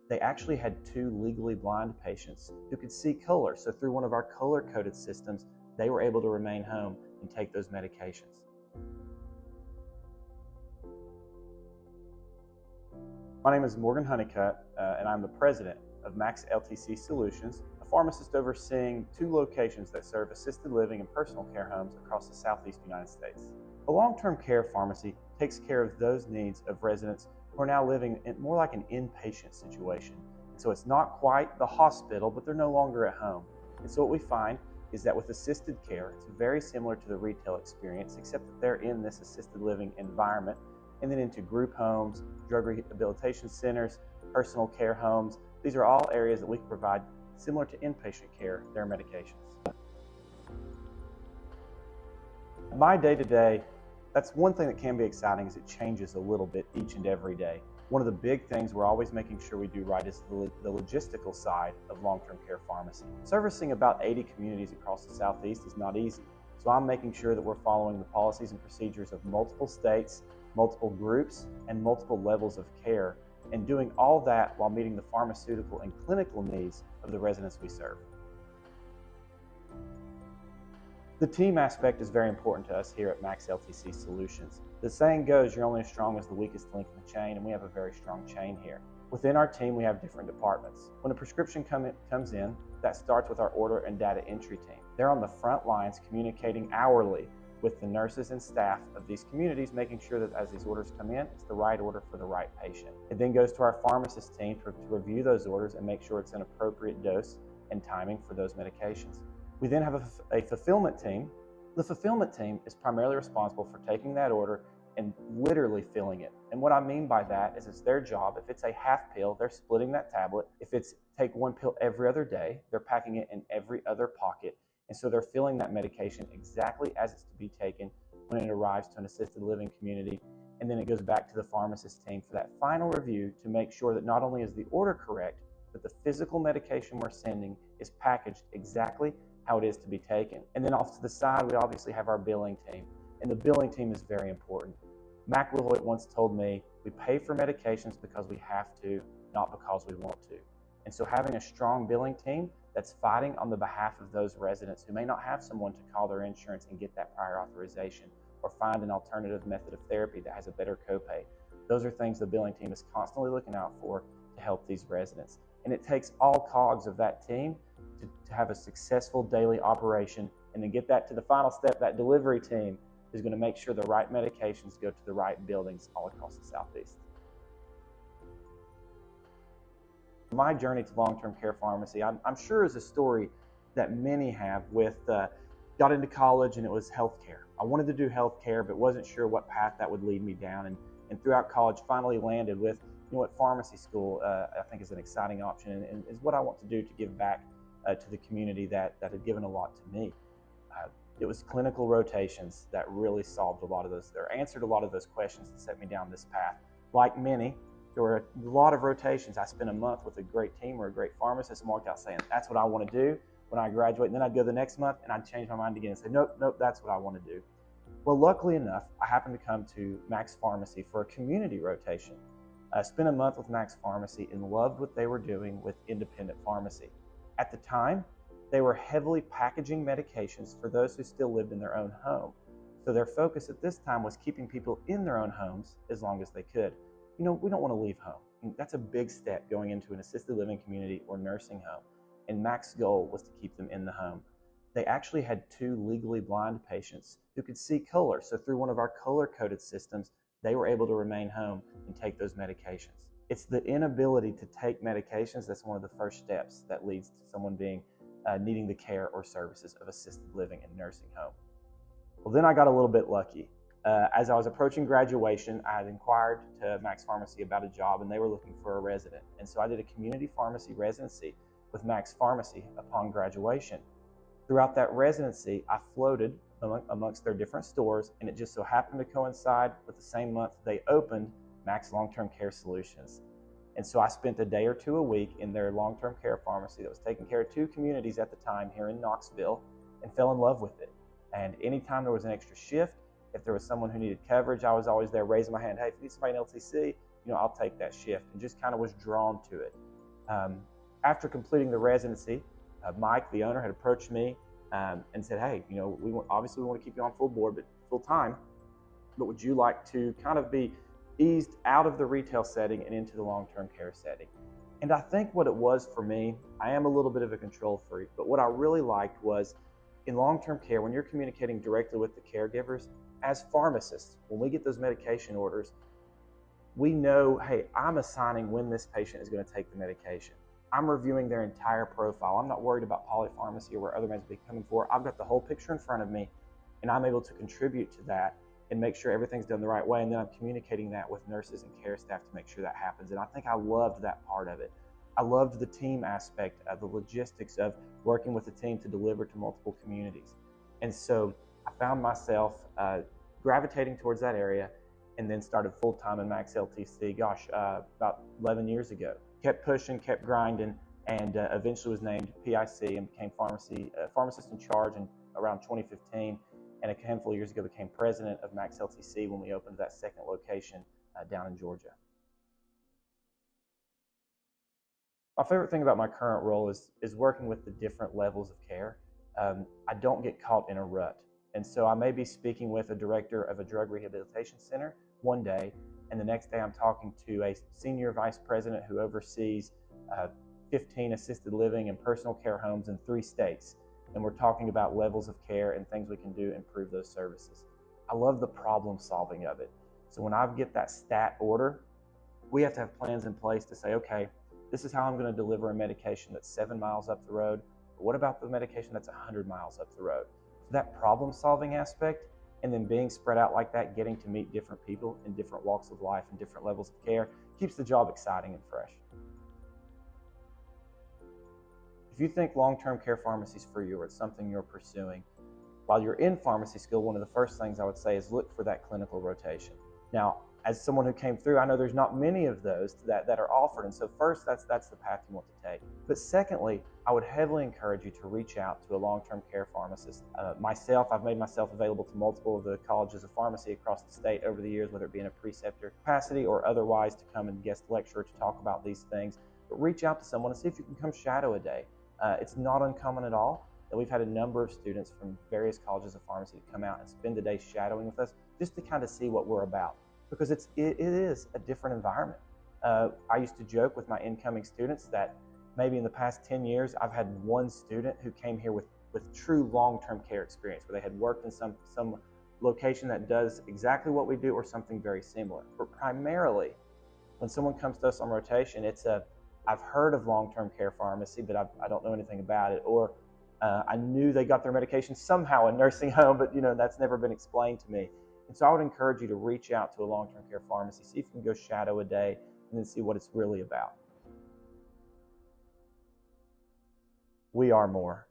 they actually had 2 legally blind patients who could see color. So through one of our color-coded systems, they were able to remain home and take those medications. My name is Morgan Honeycutt, and I'm the president of Max LTC Solutions, a pharmacist overseeing 2 locations that serve assisted living and personal care homes across the southeast United States. A long-term care pharmacy takes care of those needs of residents who are now living in more like an inpatient situation. So it's not quite the hospital, but they're no longer at home. And so what we find is that with assisted care, it's very similar to the retail experience, except that they're in this assisted living environment, and then into group homes, drug rehabilitation centers, personal care homes. These are all areas that we can provide similar to inpatient care, their medications. My day-to-day, that's one thing that can be exciting, is it changes a little bit each and every day. One of the big things we're always making sure we do right is the logistical side of long-term care pharmacy. Servicing about 80 communities across the Southeast is not easy. So I'm making sure that we're following the policies and procedures of multiple states, multiple groups, and multiple levels of care, and doing all that while meeting the pharmaceutical and clinical needs of the residents we serve. The team aspect is very important to us here at Max LTC Solutions. The saying goes, you're only as strong as the weakest link in the chain, and we have a very strong chain here. Within our team, we have different departments. When a prescription comes in, that starts with our order and data entry team. They're on the front lines communicating hourly with the nurses and staff of these communities, making sure that as these orders come in, it's the right order for the right patient. It then goes to our pharmacist team to review those orders and make sure it's an appropriate dose and timing for those medications. We then have a fulfillment team. The fulfillment team is primarily responsible for taking that order and literally filling it. And what I mean by that is it's their job. If it's a half pill, they're splitting that tablet. If it's take 1 pill every other day, they're packing it in every other pocket. And so they're filling that medication exactly as it's to be taken when it arrives to an assisted living community. And then it goes back to the pharmacist team for that final review to make sure that not only is the order correct, but the physical medication we're sending is packaged exactly how it is to be taken. And then off to the side, we obviously have our billing team. And the billing team is very important. Mac Wilhoit once told me, we pay for medications because we have to, not because we want to. And so having a strong billing team that's fighting on the behalf of those residents who may not have someone to call their insurance and get that prior authorization or find an alternative method of therapy that has a better copay. Those are things the billing team is constantly looking out for to help these residents. And it takes all cogs of that team to have a successful daily operation, and then get that to the final step. That delivery team is going to make sure the right medications go to the right buildings all across the Southeast. My journey to long-term care pharmacy, I'm sure, is a story that many have with, got into college and it was healthcare. I wanted to do healthcare, but wasn't sure what path that would lead me down. And throughout college, finally landed with, what pharmacy school I think is an exciting option and is what I want to do to give back to the community that had given a lot to me. It was clinical rotations that really solved a lot of those, or answered a lot of those questions that set me down this path. Like many, there were a lot of rotations. I spent a month with a great team or a great pharmacist and walked out saying, that's what I want to do when I graduate. And then I'd go the next month and I'd change my mind again and say, nope, that's what I want to do. Well, luckily enough, I happened to come to Max Pharmacy for a community rotation. I spent a month with Max Pharmacy and loved what they were doing with independent pharmacy. At the time, they were heavily packaging medications for those who still lived in their own home. So their focus at this time was keeping people in their own homes as long as they could. We don't want to leave home. And that's a big step going into an assisted living community or nursing home. And Max's goal was to keep them in the home. They actually had 2 legally blind patients who could see color. So through one of our color-coded systems, they were able to remain home and take those medications. It's the inability to take medications that's one of the first steps that leads to someone being needing the care or services of assisted living and nursing home. Well, then I got a little bit lucky. As I was approaching graduation, I had inquired to Max Pharmacy about a job, and they were looking for a resident. And so I did a community pharmacy residency with Max Pharmacy upon graduation. Throughout that residency, I floated amongst their different stores, and it just so happened to coincide with the same month they opened Max Long-Term Care Solutions. And so I spent a day or 2 a week in their long-term care pharmacy that was taking care of 2 communities at the time here in Knoxville, and fell in love with it. And anytime there was an extra shift, if there was someone who needed coverage, I was always there raising my hand. Hey, if you need somebody in LTC, I'll take that shift, and just kind of was drawn to it. After completing the residency, Mike, the owner, had approached me and said, "Hey, obviously we want to keep you on full board, but full time. But would you like to kind of be eased out of the retail setting and into the long-term care setting?" And I think what it was for me, I am a little bit of a control freak, but what I really liked was in long-term care, when you're communicating directly with the caregivers, as pharmacists, when we get those medication orders, we know, hey, I'm assigning when this patient is going to take the medication. I'm reviewing their entire profile. I'm not worried about polypharmacy or where other meds will be coming for. I've got the whole picture in front of me, and I'm able to contribute to that and make sure everything's done the right way. And then I'm communicating that with nurses and care staff to make sure that happens. And I think I loved that part of it. I loved the team aspect of the logistics of working with the team to deliver to multiple communities. And so I found myself gravitating towards that area, and then started full-time in Max LTC, about 11 years ago. Kept pushing, kept grinding, and eventually was named PIC and became pharmacist in charge in around 2015, and a handful of years ago became president of Max LTC when we opened that second location down in Georgia. My favorite thing about my current role is working with the different levels of care. I don't get caught in a rut. And so I may be speaking with a director of a drug rehabilitation center one day, and the next day I'm talking to a senior vice president who oversees 15 assisted living and personal care homes in 3 states. And we're talking about levels of care and things we can do to improve those services. I love the problem solving of it. So when I get that stat order, we have to have plans in place to say, okay, this is how I'm going to deliver a medication that's 7 miles up the road. But what about the medication that's 100 miles up the road? So that problem solving aspect, and then being spread out like that, getting to meet different people in different walks of life and different levels of care, keeps the job exciting and fresh. If you think long-term care pharmacy is for you or it's something you're pursuing, while you're in pharmacy school, one of the first things I would say is look for that clinical rotation. Now, as someone who came through, I know there's not many of those that are offered, and so first, that's the path you want to take. But secondly, I would heavily encourage you to reach out to a long-term care pharmacist. Myself, I've made myself available to multiple of the colleges of pharmacy across the state over the years, whether it be in a preceptor capacity or otherwise to come and guest lecture to talk about these things. But reach out to someone and see if you can come shadow a day. It's not uncommon at all. And we've had a number of students from various colleges of pharmacy to come out and spend the day shadowing with us just to kind of see what we're about. Because it is a different environment. I used to joke with my incoming students that maybe in the past 10 years, I've had one student who came here with true long-term care experience, where they had worked in some location that does exactly what we do or something very similar. But primarily, when someone comes to us on rotation, it's I've heard of long-term care pharmacy, but I don't know anything about it, or I knew they got their medication somehow in nursing home, but that's never been explained to me. And so I would encourage you to reach out to a long-term care pharmacy, see if you can go shadow a day, and then see what it's really about. We are more.